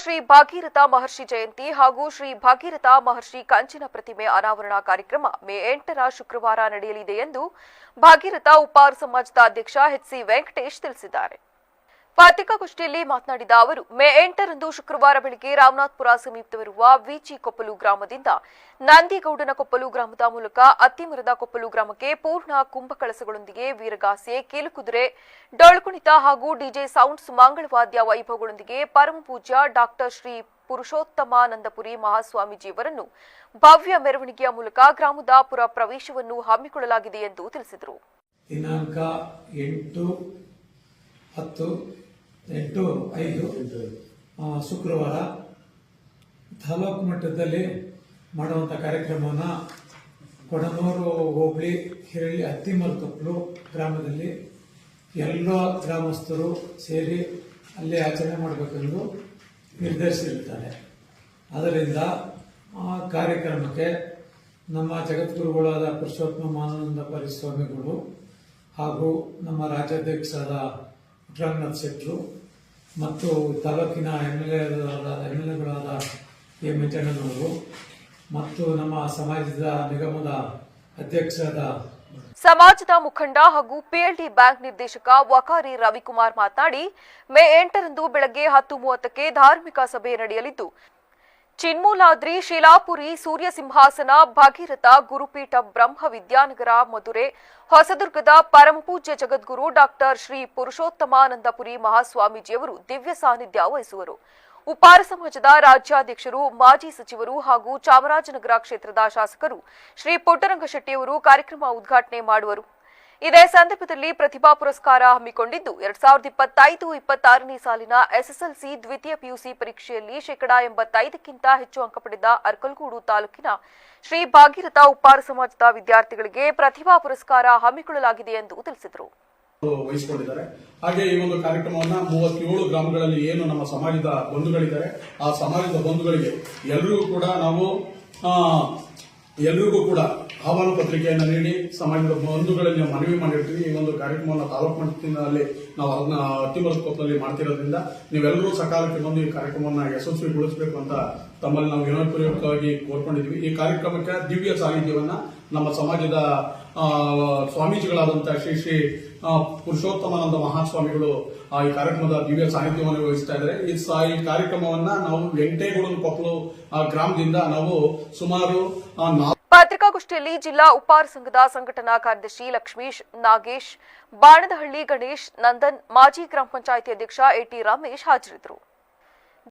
ಶ್ರೀ ಭಾಗೀರಥ ಮಹರ್ಷಿ ಜಯಂತಿ ಹಾಗೂ ಶ್ರೀ ಭಾಗೀರಥ ಮಹರ್ಷಿ ಕಂಚಿನ ಪ್ರತಿಮೆ ಅನಾವರಣ ಕಾರ್ಯಕ್ರಮ ಮೇ 8ರ ಶುಕ್ರವಾರ ನಡೆಯಲಿದೆ ಎಂದು ಭಾಗೀರಥ ಉಪ್ಪಾರ ಸಮಾಜದ ಅಧ್ಯಕ್ಷ ಎಚ್.ಸಿ. ವೆಂಕಟೇಶ್ ತಿಳಿಸಿದ್ದಾರೆ. ಪತ್ರಿಕಾಗೋಷ್ಠಿಯಲ್ಲಿ ಮಾತನಾಡಿದ ಅವರು ಮೇ 8ರಂದು ಶುಕ್ರವಾರ ಬೆಳಗ್ಗೆ ರಾಮನಾಥಪುರ ಸಮೀಪವಿರುವ ವಿಜಿ ಕೊಪ್ಪಲು ಗ್ರಾಮದಿಂದ ನಂದಿಗೌಡನ ಕೊಪ್ಪಲು ಗ್ರಾಮದ ಮೂಲಕ ಅತ್ತಿಮರದ ಕೊಪ್ಪಲು ಗ್ರಾಮಕ್ಕೆ ಪೂರ್ಣ ಕುಂಭಕಳಸಗಳೊಂದಿಗೆ ವೀರಗಾಸೆ, ಕೀಲುಕುದುರೆ, ಡೊಳ್ಕುಣಿತ ಹಾಗೂ ಡಿಜೆ ಸೌಂಡ್ಸ್ ಮಂಗಳವಾದ್ಯ ವೈಭವಗಳೊಂದಿಗೆ ಪರಮಪೂಜ್ಯ ಡಾಕ್ಟರ್ ಶ್ರೀ ಪುರುಷೋತ್ತಮಾನಂದಪುರಿ ಮಹಾಸ್ವಾಮೀಜಿಯವರನ್ನು ಭವ್ಯ ಮೆರವಣಿಗೆಯ ಮೂಲಕ ಗ್ರಾಮದ ಪುರ ಪ್ರವೇಶವನ್ನು ಹಮ್ಮಿಕೊಳ್ಳಲಾಗಿದೆ ಎಂದು ತಿಳಿಸಿದರು. ದಿನಾಂಕ 8/5 ಶುಕ್ರವಾರ ತಾಲೂಕು ಮಟ್ಟದಲ್ಲಿ ಮಾಡುವಂಥ ಕಾರ್ಯಕ್ರಮವನ್ನು ಕೊಡನೂರು ಹೋಬಳಿ ಹಿರಳ್ಳಿ ಅತ್ತಿಮಲ್ಕೊಪ್ಪಲು ಗ್ರಾಮದಲ್ಲಿ ಎಲ್ಲ ಗ್ರಾಮಸ್ಥರು ಸೇರಿ ಅಲ್ಲೇ ಆಚರಣೆ ಮಾಡಬೇಕೆಂದು ನಿರ್ಧರಿಸಿರುತ್ತಾರೆ. ಅದರಿಂದ ಆ ಕಾರ್ಯಕ್ರಮಕ್ಕೆ ನಮ್ಮ ಜಗದ್ಗುರುಗಳಾದ ಪುರುಷೋತ್ತಮಾನಂದಪುರಿ ಸ್ವಾಮಿಗಳು ಹಾಗೂ ನಮ್ಮ ರಾಜ್ಯಾಧ್ಯಕ್ಷರಾದ ಪುಟ್ಟರಂಗನಾಥ್ ಶೆಟ್ಟರು ಮತ್ತು ತಾಲೂಕಿನ ಎಮ್ಎಲ್ಎಗಳಾದ ಎ ಮೆಂಚಣ್ಣನವರು ಮತ್ತು ನಮ್ಮ ಸಮಾಜದ ನಿಗಮದ ಅಧ್ಯಕ್ಷರಾದ ಸಮಾಜದ ಮುಖಂಡ ಹಾಗೂ ಪಿಎಲ್ಡಿ ಬ್ಯಾಂಕ್ ನಿರ್ದೇಶಕ ವಕಾರಿ ರವಿಕುಮಾರ್ ಮಾತನಾಡಿ ಮೇ 8ರಂದು ಬೆಳಗ್ಗೆ 10:30ಕ್ಕೆ ಧಾರ್ಮಿಕ ಸಭೆ ನಡೆಯಲಿದ್ದು ಚಿನ್ಮೂಲಾದ್ರಿ, ಶೀಲಾಪುರಿ, ಸೂರ್ಯ ಸಿಂಹಾಸನ, ಭಾಗೀರಥ, ಗುರುಪೀಠ, ಬ್ರಹ್ಮ ವಿದ್ಯಾನಗರ, ಮಧುರೆ, ಹೊಸದುರ್ಗದ ಪರಮಪೂಜ್ಯ ಜಗದ್ಗುರು ಡಾಕ್ಟರ್ ಶ್ರೀ ಪುರುಷೋತ್ತಮಾನಂದಪುರಿ ಮಹಾಸ್ವಾಮೀಜಿಯವರು ದಿವ್ಯ ಸಾನ್ನಿಧ್ಯ ವಹಿಸುವರು. ಉಪ್ಪಾರ ಸಮಾಜದ ರಾಜ್ಯಾಧ್ಯಕ್ಷರು, ಮಾಜಿ ಸಚಿವರು ಹಾಗೂ ಚಾಮರಾಜನಗರ ಕ್ಷೇತ್ರದ ಶಾಸಕರು ಶ್ರೀ ಪುಟ್ಟರಂಗಶೆಟ್ಟಿಯವರು ಕಾರ್ಯಕ್ರಮ ಉದ್ಘಾಟನೆ ಮಾಡುವರು. ಇದೇ ಸಂದರ್ಭದಲ್ಲಿ ಪ್ರತಿಭಾ ಪುರಸ್ಕಾರ ಹಮ್ಮಿಕೊಂಡಿದ್ದು 2025-26ನೇ ಸಾಲಿನ ಎಸ್ಎಸ್ಎಲ್ಸಿ ದ್ವಿತೀಯ ಪಿಯುಸಿ ಪರೀಕ್ಷೆಯಲ್ಲಿ 85%ಕ್ಕಿಂತ ಹೆಚ್ಚು ಅಂಕ ಪಡೆದ ಅರ್ಕಲಗೂಡು ತಾಲೂಕಿನ ಶ್ರೀ ಭಾಗೀರಥ ಉಪ್ಪಾರ ಸಮಾಜದ ವಿದ್ಯಾರ್ಥಿಗಳಿಗೆ ಪ್ರತಿಭಾ ಪುರಸ್ಕಾರ ಹಮ್ಮಿಕೊಳ್ಳಲಾಗಿದೆ ಎಂದು ತಿಳಿಸಿದರು. ವಹಿಸಿಕೊಂಡಿದ್ದಾರೆ. ಹಾಗೆ ಈ ಒಂದು ಕಾರ್ಯಕ್ರಮವನ್ನ 37 ಗ್ರಾಮಗಳಲ್ಲಿ ಏನು ನಮ್ಮ ಸಮಾಜದ ಬಂಧುಗಳಿದ್ದಾರೆ ಆ ಸಮಾಜದ ಬಂಧುಗಳಿಗೆ ಎಲ್ಲರಿಗೂ ಕೂಡ ಆಹ್ವಾನ ಪತ್ರಿಕೆಯನ್ನು ನೀಡಿ ಸಮಾಜದ ಬಂಧುಗಳಲ್ಲಿ ಮನವಿ ಮಾಡಿರ್ತೀವಿ. ಈ ಒಂದು ಕಾರ್ಯಕ್ರಮವನ್ನು ತಾಲೂಕು ಮಟ್ಟದಲ್ಲಿ ನಾವು ಅದನ್ನ ಅತ್ತಿಮರಕೊಪ್ಪಲ್ಲಿ ಮಾಡ್ತಿರೋದ್ರಿಂದ ನೀವೆಲ್ಲರೂ ಸಕಾಲಕ್ಕೆ ಬಂದು ಈ ಕಾರ್ಯಕ್ರಮವನ್ನು ಯಶಸ್ವಿಗೊಳಿಸಬೇಕು ಅಂತ ತಮ್ಮಲ್ಲಿ ನಾವು ವಿನಯಪೂರ್ವಕವಾಗಿ ಕೋರ್ಕೊಂಡಿದ್ವಿ. ಈ ಕಾರ್ಯಕ್ರಮಕ್ಕೆ ದಿವ್ಯ ಸಾನ್ನಿಧ್ಯವನ್ನ ನಮ್ಮ ಸಮಾಜದ ಸ್ವಾಮೀಜಿಗಳಾದಂತಹ ಶ್ರೀ ಶ್ರೀ ಪುರುಷೋತ್ತಮಾನಂದ ಮಹಾಸ್ವಾಮಿಗಳು ಈ ಕಾರ್ಯಕ್ರಮದ ದಿವ್ಯ ಸಾನ್ನಿಧ್ಯವನ್ನು ವಹಿಸ್ತಾ ಇದ್ದಾರೆ. ಈ ಕಾರ್ಯಕ್ರಮವನ್ನ ನಾವು ವೆಂಕಟೇಗೌಡನ ಕೊಪ್ಪಲು ಗ್ರಾಮದಿಂದ ನಾವು ಸುಮಾರು ಪತ್ರಿಕಾಗೋಷ್ಠಿಯಲ್ಲಿ ಜಿಲ್ಲಾ ಉಪ್ಪಾರ ಸಂಘದ ಸಂಘಟನಾ ಕಾರ್ಯದರ್ಶಿ ಲಕ್ಷ್ಮೀಶ್, ನಾಗೇಶ್, ಬಾಣದಹಳ್ಳಿ ಗಣೇಶ್, ನಂದನ್, ಮಾಜಿ ಗ್ರಾಮ ಪಂಚಾಯಿತಿ ಅಧ್ಯಕ್ಷ ಎಟಿ ರಮೇಶ್ ಹಾಜರಿದ್ದರು.